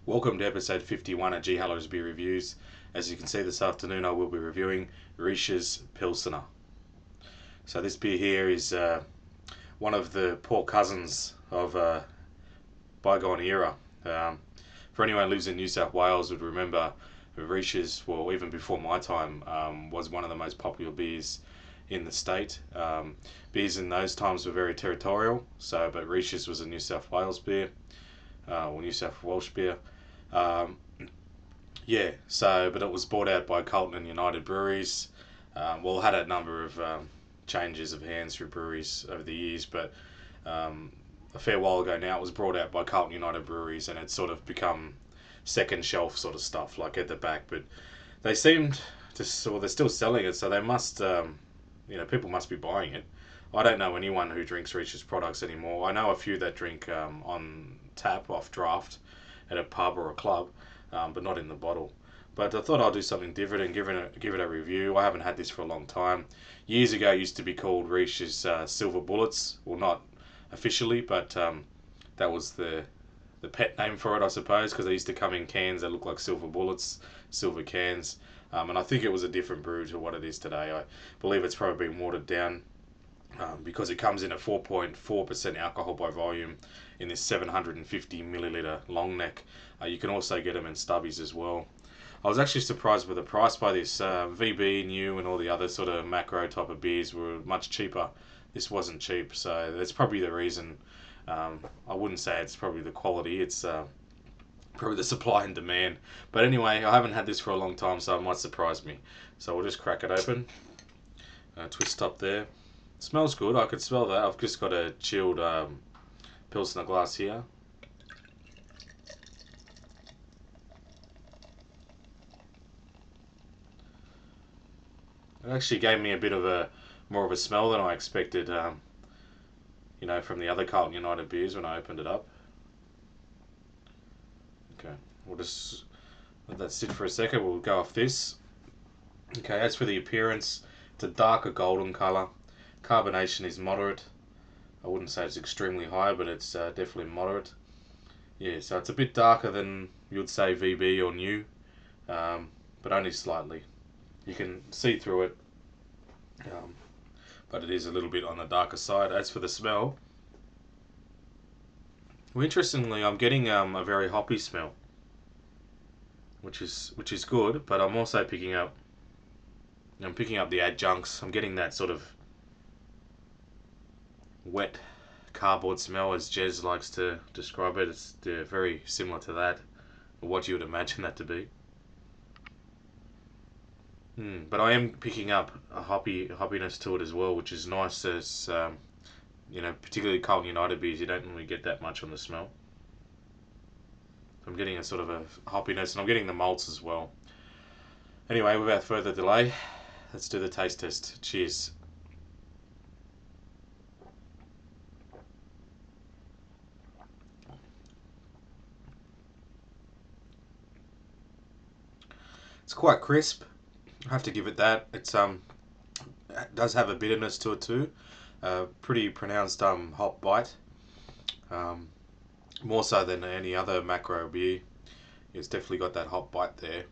Welcome to episode 51 of G Hallows Beer Reviews. As you can see this afternoon, I will be reviewing Riescher's Pilsener. So this beer here is one of the poor cousins of bygone era. For anyone who lives in New South Wales would remember Riescher's, well, even before my time, was one of the most popular beers in the state. Beers in those times were very territorial, but Riescher's was a New South Wales beer, or New South Welsh beer. Um, but it was bought out by Carlton and United Breweries. It had a number of changes of hands through breweries over the years, but a fair while ago now it was brought out by Carlton United Breweries, and it's sort of become second shelf sort of stuff, like at the back. But they seemed to, well, they're still selling it, so they must, people must be buying it. I don't know anyone who drinks Riescher's products anymore. I know a few that drink on tap, off draft, at a pub or a club, but not in the bottle. But I thought I'll do something different and give it a review. I haven't had this for a long time. Years ago, it used to be called Riescher's Silver Bullets. Well, not officially, but that was the pet name for it, I suppose, because they used to come in cans that look like silver bullets, silver cans. And I think it was a different brew to what it is today. I believe it's probably been watered down because it comes in at 4.4% alcohol by volume in this 750 milliliter long neck. You can also get them in stubbies as well. I was actually surprised with the price by this. VB, New, and all the other sort of macro type of beers were much cheaper. This wasn't cheap, so that's probably the reason. I wouldn't say it's probably the quality. It's probably the supply and demand. But anyway, I haven't had this for a long time, so it might surprise me. So we'll just crack it open. Twist top there. Smells good. I could smell that. I've just got a chilled Pilsner glass here. It actually gave me a bit of a more of a smell than I expected. From the other Carlton United beers when I opened it up. Okay, we'll just let that sit for a second. We'll go off this. Okay, as for the appearance, it's a darker golden colour. Carbonation is moderate. I wouldn't say it's extremely high, but it's definitely moderate. Yeah, so it's a bit darker than you would say VB or New, but only slightly. You can see through it, but it is a little bit on the darker side. As for the smell, well, interestingly, I'm getting a very hoppy smell, which is good. But I'm picking up the adjuncts. I'm getting that sort of wet cardboard smell, as Jez likes to describe it. It's very similar to that, or what you would imagine that to be. But I am picking up a hoppiness to it as well, which is nice. As particularly Carlton United beers, you don't really get that much on the smell. I'm getting a sort of a hoppiness, and I'm getting the malts as well. Anyway, without further delay, let's do the taste test. Cheers. It's quite crisp. I have to give it that. It does have a bitterness to it too. Pretty pronounced hop bite. More so than any other macro beer. It's definitely got that hop bite there.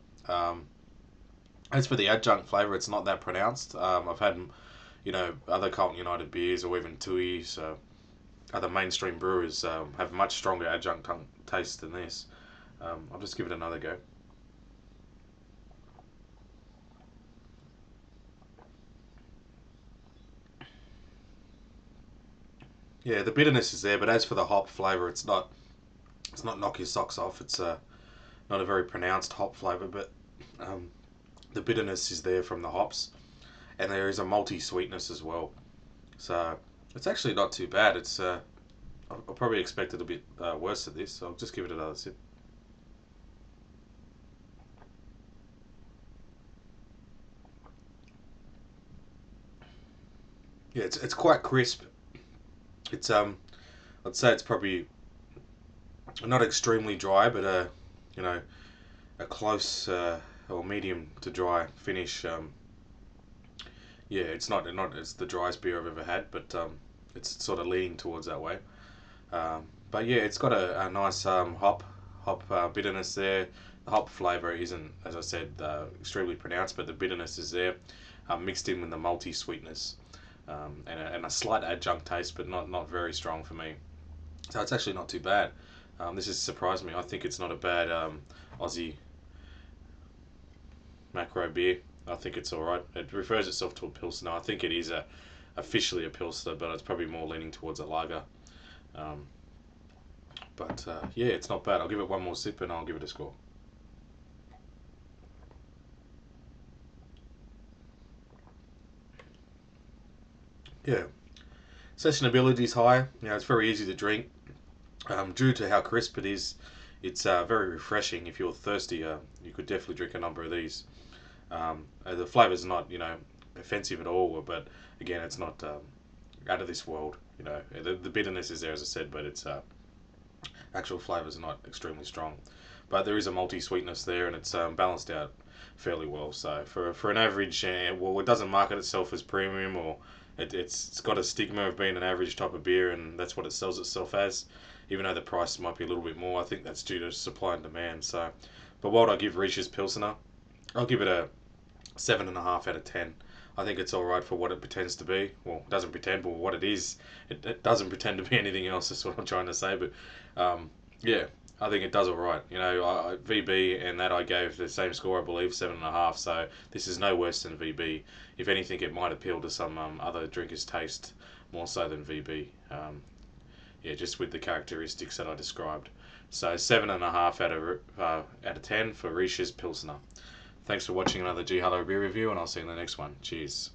As for the adjunct flavour, it's not that pronounced. I've had, other Carlton United beers or even Tui, so other mainstream brewers have much stronger adjunct taste than this. I'll just give it another go. Yeah, the bitterness is there, but as for the hop flavour, it's not knock your socks off. It's not a very pronounced hop flavour, but the bitterness is there from the hops, and there is a malty sweetness as well. So it's actually not too bad. I'll probably expect it a bit worse than this, so I'll just give it another sip. Yeah, it's quite crisp. It's I'd say it's probably not extremely dry, but you know, a close or medium to dry finish. Yeah, it's not it's the driest beer I've ever had, but it's sort of leaning towards that way. But yeah, it's got a nice hop bitterness there. The hop flavour isn't, as I said, extremely pronounced, but the bitterness is there, mixed in with the malty sweetness, and a slight adjunct taste, but not very strong for me. So it's actually not too bad. This has surprised me. I think it's not a bad Aussie macro beer. I think it's all right. It refers itself to a pilsner. I think it is officially a pilsner, but it's probably more leaning towards a lager. Um, but yeah, it's not bad. I'll give it one more sip and I'll give it a score. Yeah, sessionability is high. It's very easy to drink. Due to how crisp it is, it's very refreshing. If you're thirsty, you could definitely drink a number of these. The flavour's not, offensive at all, but again, it's not out of this world. The bitterness is there, as I said, but its actual flavours are not extremely strong. But there is a malty sweetness there, and it's balanced out fairly well. So for an average, well, it doesn't market itself as premium, or it's got a stigma of being an average type of beer, and that's what it sells itself as. Even though the price might be a little bit more, I think that's due to supply and demand. So, but what I give Riche's Pilsner, I'll give it a 7.5 out of 10. I think it's all right for what it pretends to be. Well, it doesn't pretend, but what it is, it doesn't pretend to be anything else. That's what I'm trying to say. But yeah, I think it does all right. VB and that I gave the same score, I believe, 7.5. So this is no worse than VB. If anything, it might appeal to some other drinkers' taste more so than VB. Yeah, just with the characteristics that I described. So 7.5 out of 10 for Riche's Pilsner. Thanks for watching another G Hello Beer review, and I'll see you in the next one. Cheers.